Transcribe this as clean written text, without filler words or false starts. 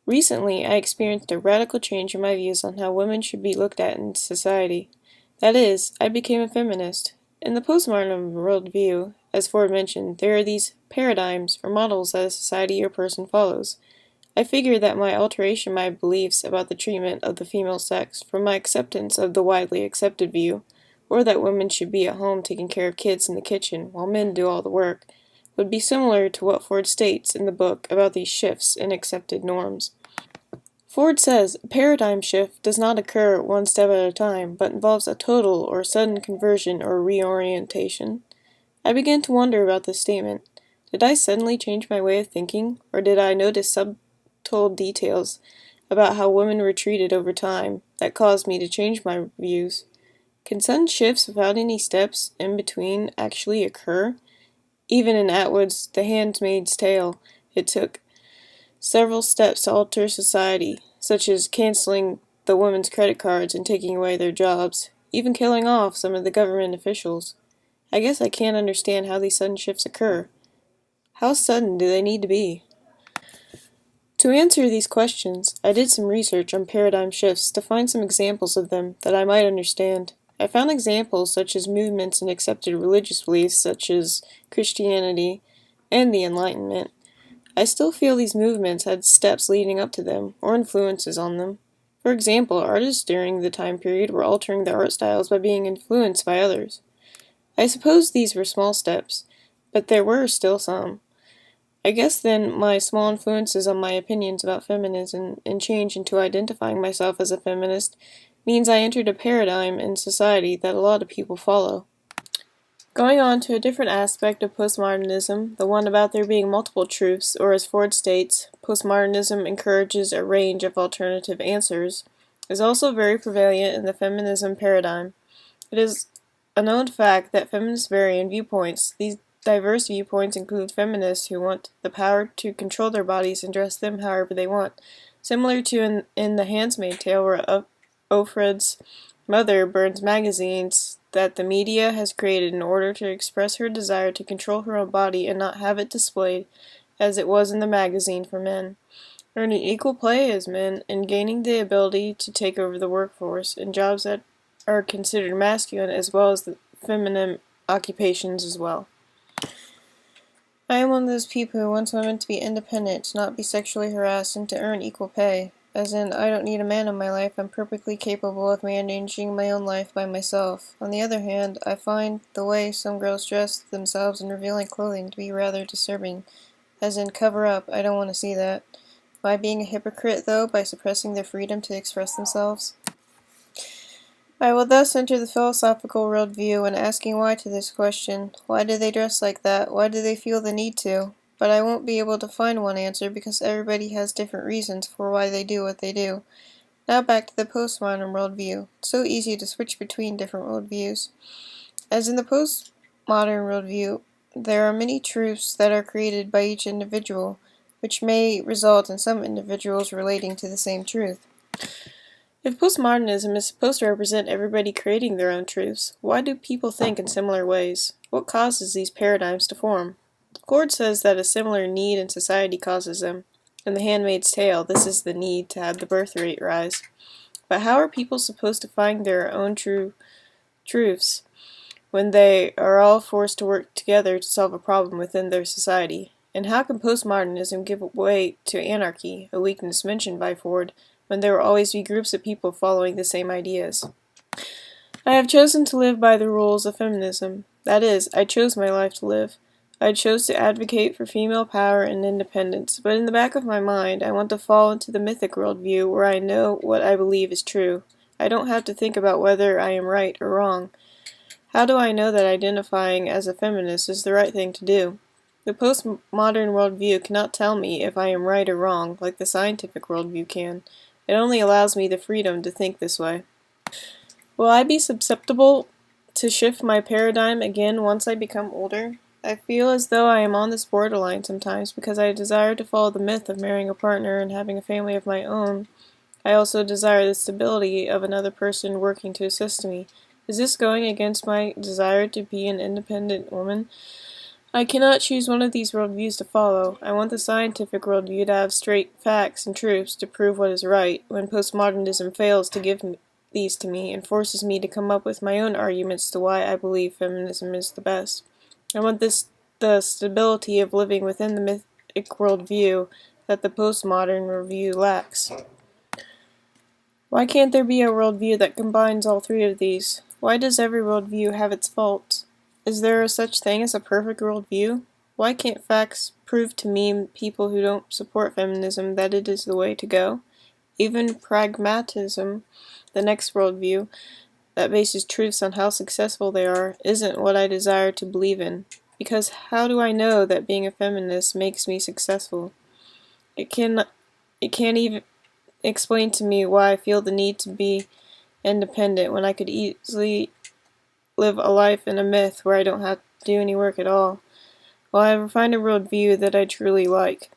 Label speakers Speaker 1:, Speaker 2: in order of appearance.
Speaker 1: Recently, I experienced a radical change in my views on how women should be looked at in society. That is, I became a feminist. In the postmodern worldview, as Ford mentioned, there are these paradigms or models that a society or person follows. I figure that my alteration in my beliefs about the treatment of the female sex from my acceptance of the widely accepted view, or that women should be at home taking care of kids in the kitchen while men do all the work, would be similar to what Ford states in the book about these shifts in accepted norms. Ford says a paradigm shift does not occur one step at a time, but involves a total or sudden conversion or reorientation. I began to wonder about this statement. Did I suddenly change my way of thinking, or did I notice subtle details about how women were treated over time that caused me to change my views? Can sudden shifts without any steps in between actually occur? Even in Atwood's The Handmaid's Tale, it took several steps to alter society, such as canceling the women's credit cards and taking away their jobs, even killing off some of the government officials. I guess I can't understand how these sudden shifts occur. How sudden do they need to be? To answer these questions, I did some research on paradigm shifts to find some examples of them that I might understand. I found examples such as movements in accepted religious beliefs such as Christianity and the Enlightenment. I still feel these movements had steps leading up to them, or influences on them. For example, artists during the time period were altering their art styles by being influenced by others. I suppose these were small steps, but there were still some. I guess then my small influences on my opinions about feminism and change into identifying myself as a feminist means I entered a paradigm in society that a lot of people follow. Going on to a different aspect of postmodernism, the one about there being multiple truths, or as Ford states, postmodernism encourages a range of alternative answers, is also very prevalent in the feminism paradigm. It is a known fact that feminists vary in viewpoints. These diverse viewpoints include feminists who want the power to control their bodies and dress them however they want, similar to in The Handmaid's Tale where Offred's mother burns magazines that the media has created in order to express her desire to control her own body and not have it displayed as it was in the magazine for men. Earning equal pay as men and gaining the ability to take over the workforce in jobs that are considered masculine as well as the feminine occupations as well. I am one of those people who wants women to be independent, to not be sexually harassed, and to earn equal pay. As in, I don't need a man in my life, I'm perfectly capable of managing my own life by myself. On the other hand, I find the way some girls dress themselves in revealing clothing to be rather disturbing. As in, cover up, I don't want to see that. Am I being a hypocrite, though, by suppressing their freedom to express themselves? I will thus enter the philosophical worldview and asking why to this question. Why do they dress like that? Why do they feel the need to? But I won't be able to find one answer because everybody has different reasons for why they do what they do. Now back to the postmodern worldview. It's so easy to switch between different worldviews. As in the postmodern worldview, there are many truths that are created by each individual, which may result in some individuals relating to the same truth. If postmodernism is supposed to represent everybody creating their own truths, why do people think in similar ways? What causes these paradigms to form? Ford says that a similar need in society causes them. In The Handmaid's Tale, this is the need to have the birth rate rise. But how are people supposed to find their own truths when they are all forced to work together to solve a problem within their society? And how can postmodernism give way to anarchy, a weakness mentioned by Ford, when there will always be groups of people following the same ideas? I have chosen to live by the rules of feminism. That is, I chose my life to live. I chose to advocate for female power and independence, but in the back of my mind, I want to fall into the mythic worldview where I know what I believe is true. I don't have to think about whether I am right or wrong. How do I know that identifying as a feminist is the right thing to do? The postmodern worldview cannot tell me if I am right or wrong like the scientific worldview can. It only allows me the freedom to think this way. Will I be susceptible to shift my paradigm again once I become older? I feel as though I am on this borderline sometimes because I desire to follow the myth of marrying a partner and having a family of my own. I also desire the stability of another person working to assist me. Is this going against my desire to be an independent woman? I cannot choose one of these worldviews to follow. I want the scientific worldview to have straight facts and truths to prove what is right. When postmodernism fails to give these to me and forces me to come up with my own arguments to why I believe feminism is the best. I want the stability of living within the mythic worldview that the postmodern worldview lacks. Why can't there be a worldview that combines all three of these? Why does every worldview have its faults? Is there a such thing as a perfect worldview? Why can't facts prove to me, people who don't support feminism, that it is the way to go? Even pragmatism, the next worldview, that bases truths on how successful they are, isn't what I desire to believe in. Because how do I know that being a feminist makes me successful? It can't even explain to me why I feel the need to be independent when I could easily live a life in a myth where I don't have to do any work at all. Will I ever find a worldview that I truly like?